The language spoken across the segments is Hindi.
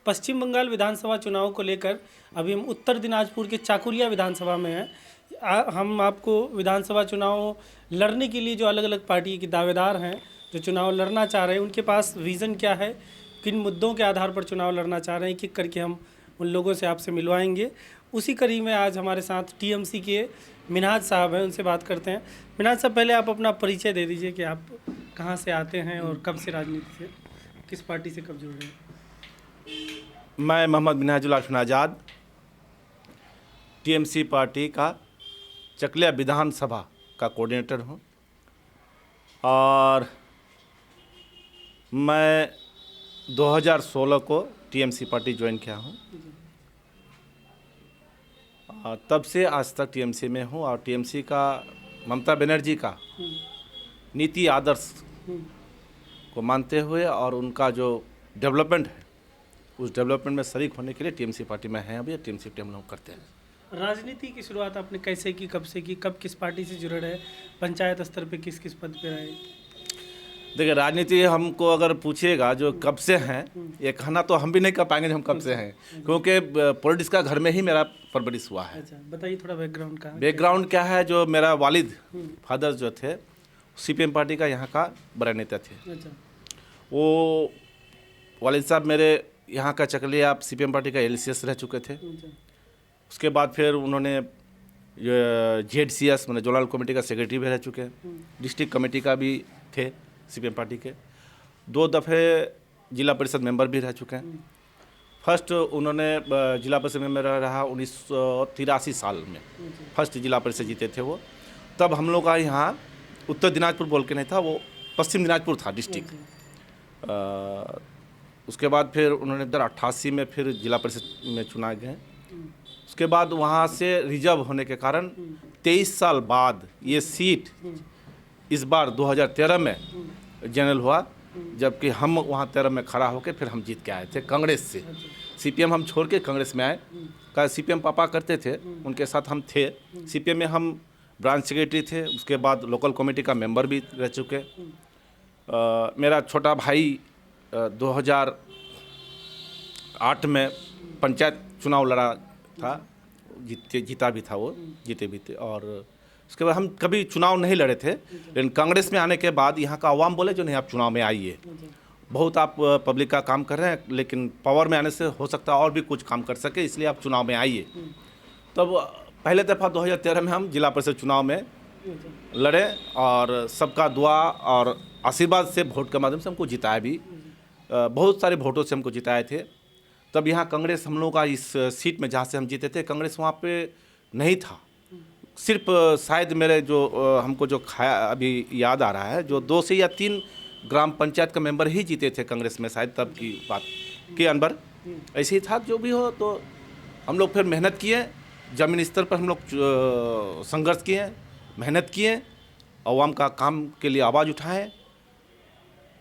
पश्चिम बंगाल विधानसभा चुनाव को लेकर अभी हम उत्तर दिनाजपुर के चाकुलिया विधानसभा में हैं। हम आपको विधानसभा चुनाव लड़ने के लिए जो अलग अलग पार्टी के दावेदार हैं, जो चुनाव लड़ना चाह रहे हैं, उनके पास विज़न क्या है, किन मुद्दों के आधार पर चुनाव लड़ना चाह रहे हैं, एक एक करके हम उन लोगों से आपसे मिलवाएंगे। उसी कड़ी में आज हमारे साथ टीएमसी के मिन्हाज साहब हैं, उनसे बात करते हैं। मिन्हाज साहब, पहले आप अपना परिचय दे दीजिए कि आप कहाँ से आते हैं और कब से राजनीति से, किस पार्टी से कब जुड़ रहे हैं। मैं मोहम्मद मिन्हाजुल आसिफ आज़ाद टीएमसी पार्टी का चकलिया विधानसभा का कोऑर्डिनेटर हूँ और मैं 2016 को टीएमसी पार्टी ज्वाइन किया हूँ और तब से आज तक टीएमसी में हूँ। और टीएमसी का ममता बनर्जी का नीति आदर्श को मानते हुए और उनका जो डेवलपमेंट है, उस डेवलपमेंट में शरीक होने के लिए टीएमसी पार्टी में हैं। अभी टीएमसी पार्टी हम लोग करते हैं। राजनीति की शुरुआत आपने कैसे की, कब से की, कब किस पार्टी से जुड़े रहे, पंचायत स्तर पे किस किस पद पे रहे? देखिए, राजनीति हमको अगर पूछिएगा जो कब से हैं, ये कहना तो हम भी नहीं कर पाएंगे हम कब से हैं, क्योंकि पॉलिटिक्स का घर में ही मेरा परवरिश हुआ है। अच्छा, बताइए थोड़ा बैकग्राउंड का। बैकग्राउंड क्या है, जो मेरा वालिद फादर जो थे सीपीएम पार्टी का यहाँ का बड़ा नेता थे। अच्छा, वो वालिद साहब मेरे यहाँ का चकलिया सीपीएम पार्टी का एलसीएस रह चुके थे। उसके बाद फिर उन्होंने जेडसीएस मतलब जोनल कमेटी का सेक्रेटरी भी रह चुके हैं, डिस्ट्रिक्ट कमेटी का भी थे सीपीएम पार्टी के, 2 दफ़े जिला परिषद मेंबर भी रह चुके हैं। फर्स्ट उन्होंने जिला परिषद मेंबर रहा 1983 साल में, फर्स्ट जिला परिषद जीते थे वो। तब हम लोग का यहाँ उत्तर दिनाजपुर बोल के नहीं था, वो पश्चिम दिनाजपुर था डिस्ट्रिक्ट। उसके बाद फिर उन्होंने 88 में फिर जिला परिषद में चुना गए। उसके बाद वहाँ से रिजर्व होने के कारण 23 साल बाद ये सीट इस बार 2013 में जनरल हुआ, जबकि हम वहाँ 13 में खड़ा होकर फिर हम जीत के आए थे कांग्रेस से। सीपीएम हम छोड़ के कांग्रेस में आए, का सीपीएम पापा करते थे, उनके साथ हम थे। सीपीएम में हम ब्रांच सेक्रेटरी थे, उसके बाद लोकल कमेटी का मेंबर भी रह चुके। मेरा छोटा भाई 2008 में पंचायत चुनाव लड़ा था, जीता भी था, वो जीते भी थे। और उसके बाद हम कभी चुनाव नहीं लड़े थे, लेकिन कांग्रेस में आने के बाद यहाँ का आवाम बोले जो नहीं आप चुनाव में आइए, बहुत आप पब्लिक का काम कर रहे हैं, लेकिन पावर में आने से हो सकता है और भी कुछ काम कर सके, इसलिए आप चुनाव में आइए। तब पहले दफ़ा 2013 में हम जिला परिषद चुनाव में लड़े और सबका दुआ और आशीर्वाद से वोट के माध्यम से हमको जिताया भी, बहुत सारे वोटों से हमको जिताए थे। तब यहाँ कांग्रेस हम लोग का इस सीट में जहाँ से हम जीते थे, कांग्रेस वहाँ पे नहीं था। सिर्फ शायद मेरे जो हमको जो खाया अभी याद आ रहा है, जो 2 से या 3 ग्राम पंचायत का मेंबर ही जीते थे कांग्रेस में, शायद तब की बात के अंदर ऐसे ही था। जो भी हो, तो हम लोग फिर मेहनत किए, ज़मीन स्तर पर हम लोग संघर्ष किए, मेहनत किए, अवाम का काम के लिए आवाज़ उठाएं।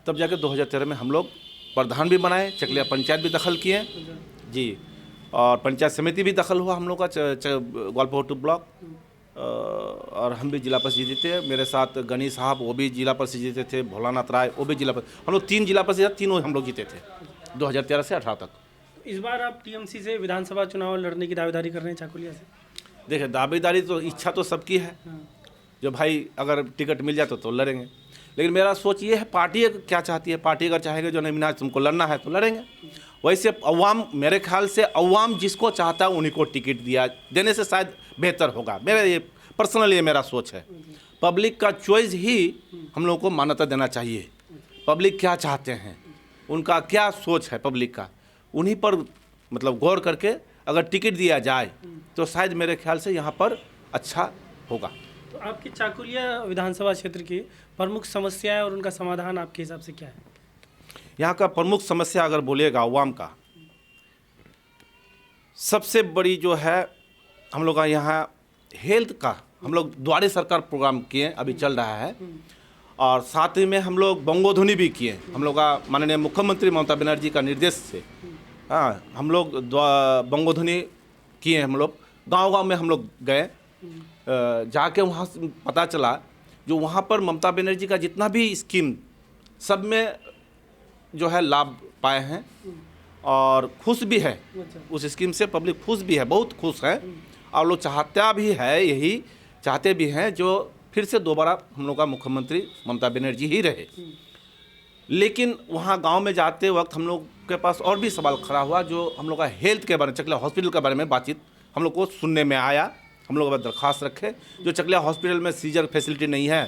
तब जाके 2013 में हम लोग प्रधान भी बनाए, चकलिया पंचायत भी दखल किए जी, और पंचायत समिति भी दखल हुआ हम लोग का ग्वालपोर ब्लॉक, और हम भी जिला परिषद जीते। मेरे साथ गनी साहब वो भी जिला परिषद जीते थे, भोलानाथ राय वो भी जिला परिषद, हम लोग 3 जिला परिषद, तीनों हम लोग जीते थे 2013 से 18 तक। इस बार आप टीएमसी से विधानसभा चुनाव लड़ने की दावेदारी कर रहे हैं चाकुलिया से? देखिए, दावेदारी तो इच्छा तो सबकी है, जो भाई अगर टिकट मिल जाए तो लड़ेंगे, लेकिन मेरा सोच ये है पार्टी क्या चाहती है। पार्टी अगर चाहेगा जो नहीं मिन्हाज तुमको लड़ना है तो लड़ेंगे। वैसे अवाम, मेरे ख्याल से अवाम जिसको चाहता है उन्हीं को टिकट देने से शायद बेहतर होगा। मेरा ये पर्सनल ये मेरा सोच है। पब्लिक का चॉइस ही हम लोगों को मान्यता देना चाहिए। पब्लिक क्या चाहते हैं, उनका क्या सोच है पब्लिक का, उन्हीं पर मतलब गौर करके अगर टिकट दिया जाए तो शायद मेरे ख्याल से यहाँ पर अच्छा होगा। तो आपकी चाकुलिया विधानसभा क्षेत्र की प्रमुख समस्याएं और उनका समाधान आपके हिसाब से क्या है? यहाँ का प्रमुख समस्या अगर बोलिएगा अवाम का, सबसे बड़ी जो है हम लोग का यहाँ हेल्थ का, हम लोग द्वारे सरकार प्रोग्राम किए, अभी चल रहा है, और साथ ही में हम लोग बंगोध्वनि भी किए। हम लोग का माननीय मुख्यमंत्री ममता बनर्जी का निर्देश से हम लोग बंगोध्वनि किए। हम लोग गांव-गांव में हम लोग गए, जाके वहाँ पता चला जो वहाँ पर ममता बनर्जी का जितना भी स्कीम सब में जो है लाभ पाए हैं। और खुश भी है। अच्छा। उस स्कीम से पब्लिक खुश भी है, बहुत खुश है। और लोग चाहता भी है, यही चाहते भी हैं जो फिर से दोबारा हम लोग का मुख्यमंत्री ममता बनर्जी ही रहे। लेकिन वहाँ गांव में जाते वक्त हम लोग के पास और भी सवाल खड़ा हुआ, जो हम लोग का हेल्थ के बारे में, चकलिया हॉस्पिटल के बारे में बातचीत हम लोग को सुनने में आया। हम लोग दरख्वास्त रखे, जो चकलिया हॉस्पिटल में सीजर फैसिलिटी नहीं है,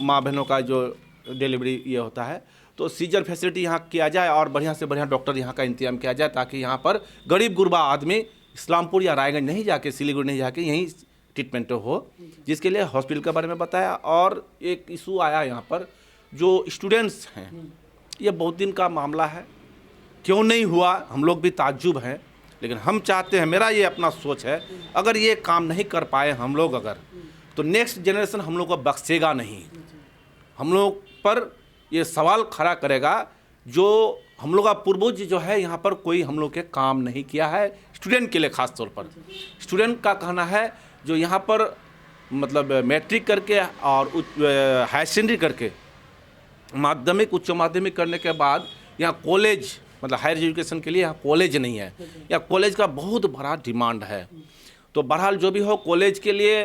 माँ बहनों का जो डिलीवरी ये होता है, तो सीजर फैसिलिटी यहाँ किया जाए और बढ़िया से बढ़िया डॉक्टर यहाँ का इंतजाम किया जाए, ताकि यहाँ पर गरीब गुरबा आदमी इस्लामपुर या रायगंज नहीं जाके, सिलीगुड़ी नहीं जाके, यहीं ट्रीटमेंट हो, जिसके लिए हॉस्पिटल के बारे में बताया। और एक इशू आया यहाँ पर, जो स्टूडेंट्स हैं, ये बहुत दिन का मामला है, क्यों नहीं हुआ हम लोग भी ताज्जुब हैं। लेकिन हम चाहते हैं, मेरा ये अपना सोच है, अगर ये काम नहीं कर पाए हम लोग अगर, तो नेक्स्ट जनरेशन हम लोग को बख्शेगा नहीं, हम लोग पर ये सवाल खड़ा करेगा, जो हम लोग का पूर्वज जो है यहाँ पर कोई हम लोग के काम नहीं किया है, स्टूडेंट के लिए खास तौर पर। स्टूडेंट का कहना है जो यहाँ पर मतलब मैट्रिक करके और हायर सेकेंडरी करके माध्यमिक उच्च माध्यमिक करने के बाद यहाँ कॉलेज, मतलब हायर एजुकेशन के लिए यहाँ कॉलेज नहीं है, या कॉलेज का बहुत बड़ा डिमांड है। तो बहरहाल जो भी हो, कॉलेज के लिए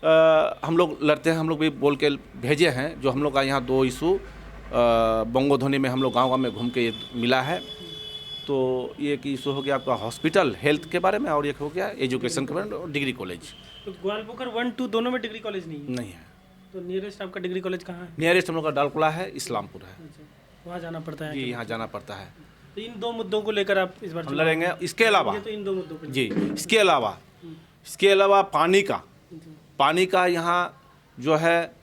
हम लोग लड़ते हैं, हम लोग भी बोल के भेजे हैं। जो हम लोग का यहाँ 2 इशू बंगोधनी में हम लोग गाँव में घूम के मिला है। तो ये एक इशू हो गया आपका हॉस्पिटल हेल्थ के बारे में, और एक हो गया एजुकेशन के बारे में, और डिग्री कॉलेज। तो ग्वालपोखर 1-2 दोनों में डिग्री कॉलेज नहीं है। तो नियरेस्ट आपका डिग्री कॉलेज कहाँ है? नियरेस्ट हम लोग का डालकुला है, इस्लामपुर है। अच्छा, वहाँ जाना पड़ता है जी, यहाँ जाना पड़ता है। तो इन 2 मुद्दों को लेकर आप इस बार हम लड़ेंगे। इसके अलावा तो इन 2 मुद्दों पर जी, इसके अलावा पानी का यहाँ जो है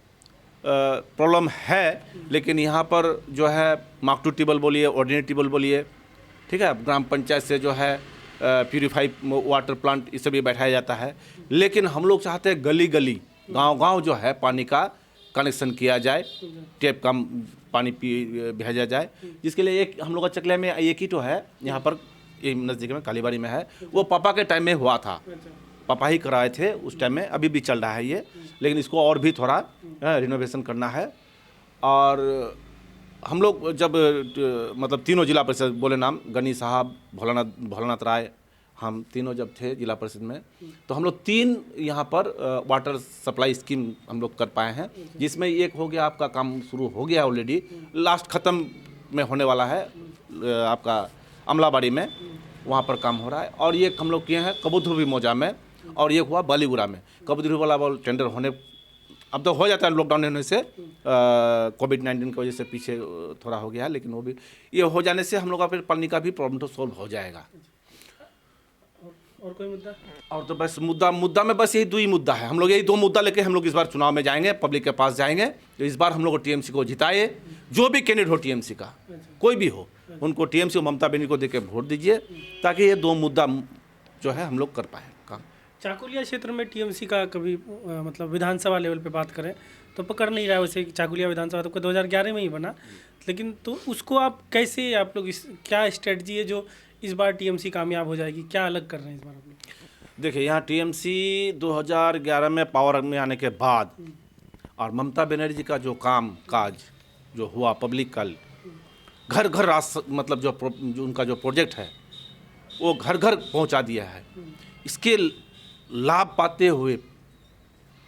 प्रॉब्लम है, लेकिन यहाँ पर जो है मार्क टू टेबल बोलिए, ऑर्डिनरी टेबल बोलिए, ठीक है, ग्राम पंचायत से जो है प्यूरीफाई वाटर प्लांट इसे भी बैठाया जाता है। लेकिन हम लोग चाहते हैं गली गली, गांव जो है पानी का कनेक्शन किया जाए, टेप का पानी भेजा जाए, जिसके लिए एक हम लोग का चकले में एक ही तो है, यहाँ पर ये नज़दीक में कालीबाड़ी में है। वो पापा के टाइम में हुआ था, पापा ही कराए थे उस टाइम में, अभी भी चल रहा है ये, लेकिन इसको और भी थोड़ा रिनोवेशन करना है। और हम लोग जब मतलब तीनों जिला परिषद बोले नाम, गनी साहब, भोलानाथ राय, हम तीनों जब थे जिला परिषद में, तो हम लोग 3 यहाँ पर वाटर सप्लाई स्कीम हम लोग कर पाए हैं, जिसमें एक हो गया आपका काम शुरू हो गया ऑलरेडी, लास्ट ख़त्म में होने वाला है आपका अमलाबाड़ी में, वहाँ पर काम हो रहा है। और ये हम लोग किए हैं कबूतरी मौजा में, और ये हुआ बालीगुड़ा में। कबूतरी वाला टेंडर होने अब तो हो जाता है, लॉकडाउन होने से कोविड-19 की वजह से पीछे थोड़ा हो गया है, लेकिन वो भी ये हो जाने से हम लोग का फिर पानी का भी प्रॉब्लम तो सॉल्व हो जाएगा। और कोई मुद्दा? और तो बस मुद्दा में बस यही 2 ही मुद्दा है। हम लोग यही 2 मुद्दा लेके हम लोग इस बार चुनाव में जाएंगे, पब्लिक के पास जाएंगे। तो इस बार हम लोग को टीएमसी को जिताए, जो भी कैंडिडेट हो टीएमसी का, कोई भी हो, उनको टीएमसी और ममता बनर्जी को देके वोट दीजिए, ताकि ये 2 मुद्दा जो है हम लोग कर पाए काम। चाकुलिया क्षेत्र में टीएमसी का कभी मतलब विधानसभा लेवल पे बात करें तो पकड़ नहीं रहा है। वैसे चाकुलिया विधानसभा तो 2011 में ही बना, लेकिन तो उसको आप कैसे, आप लोग क्या स्ट्रेटजी है जो इस बार टीएमसी कामयाब हो जाएगी, क्या अलग कर रहे हैं इस बार आप लोग? देखिए, यहाँ टीएमसी 2011 में पावर में आने के बाद और ममता बनर्जी का जो काम काज जो हुआ, पब्लिक का घर घर मतलब जो उनका जो प्रोजेक्ट है वो घर घर पहुँचा दिया है। इसके लाभ पाते हुए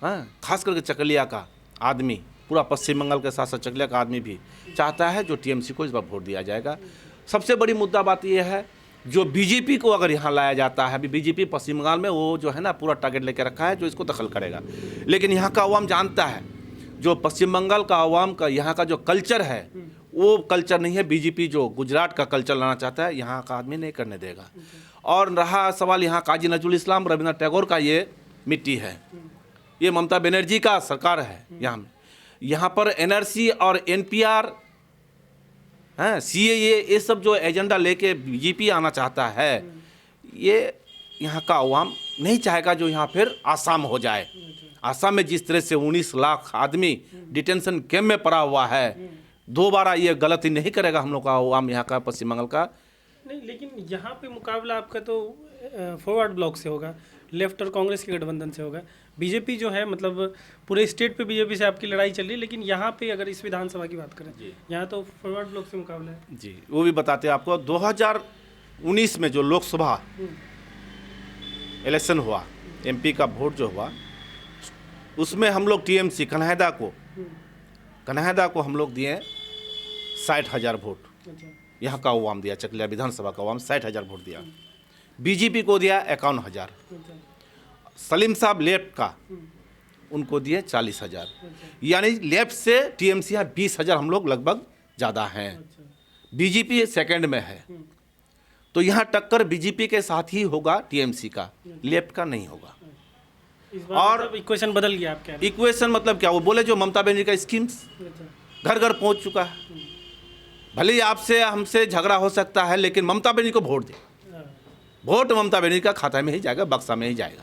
खास करके चकलिया का आदमी, पूरा पश्चिम बंगाल के साथ साथ चकलिया का आदमी भी चाहता है जो टीएमसी को इस बार वोट दिया जाएगा। सबसे बड़ी मुद्दा बात यह है, जो बीजेपी को अगर यहाँ लाया जाता है, अभी बीजेपी पश्चिम बंगाल में वो जो है ना पूरा टारगेट लेके रखा है जो इसको दखल करेगा, लेकिन यहाँ का अवाम जानता है जो पश्चिम बंगाल का अवाम का यहाँ का जो कल्चर है वो कल्चर नहीं है। बीजेपी जो गुजरात का कल्चर लाना चाहता है, यहाँ का आदमी नहीं करने देगा। और रहा सवाल यहाँ काजी नजरुल इस्लाम, रविंद्रनाथ टैगोर का ये मिट्टी है, ये ममता बनर्जी का सरकार है। यहाँ पर एनआरसी और एनपीआर, सीएए, ये सब जो एजेंडा लेके बीजेपी आना चाहता है, ये यहाँ का अवाम नहीं चाहेगा जो यहाँ फिर आसाम हो जाए। आसाम में जिस तरह से 19 लाख आदमी डिटेंशन कैंप में पड़ा हुआ है, दोबारा ये गलती नहीं करेगा हम लोग का अवाम यहाँ का पश्चिम बंगाल का नहीं, लेकिन यहाँ पे मुकाबला आपका तो फॉरवर्ड ब्लॉक से होगा, लेफ्ट और कांग्रेस के गठबंधन से होगा। बीजेपी जो है मतलब पूरे स्टेट पे बीजेपी से आपकी लड़ाई चल रही है, लेकिन यहाँ पे अगर इस विधानसभा की बात करें, यहाँ तो फॉरवर्ड ब्लॉक से मुकाबला है। जी, वो भी बताते हैं आपको। 2019 में जो लोकसभा इलेक्शन हुआ, एमपी का वोट जो हुआ, उसमें हम लोग टीएमसी कन्हैदा को हम लोग दिए 60,000 वोट। अच्छा, यहाँ का अवाम दिया, चकलिया विधानसभा का अवाम 60,000 वोट दिया। बीजेपी को दिया 51,000। अच्छा, सलीम साहब लेफ्ट का, उनको दिए 40,000। यानी लेफ्ट से टीएमसी 20,000 हम लोग लगभग ज़्यादा हैं। अच्छा, बीजेपी सेकंड में है, तो यहाँ टक्कर बीजेपी के साथ ही होगा, टीएमसी का, लेफ्ट का नहीं होगा। इस बार और मतलब इक्वेशन बदल गया आप कह रहे इक्वेशन मतलब क्या, वो बोले जो ममता बनर्जी का स्कीम्स हैं। अच्छा, घर घर पहुंच चुका है। भले ही आपसे हमसे झगड़ा हो सकता है, लेकिन ममता बनर्जी को वोट दे, हाँ, वोट ममता बनर्जी का खाता में ही जाएगा, बक्सा में ही जाएगा।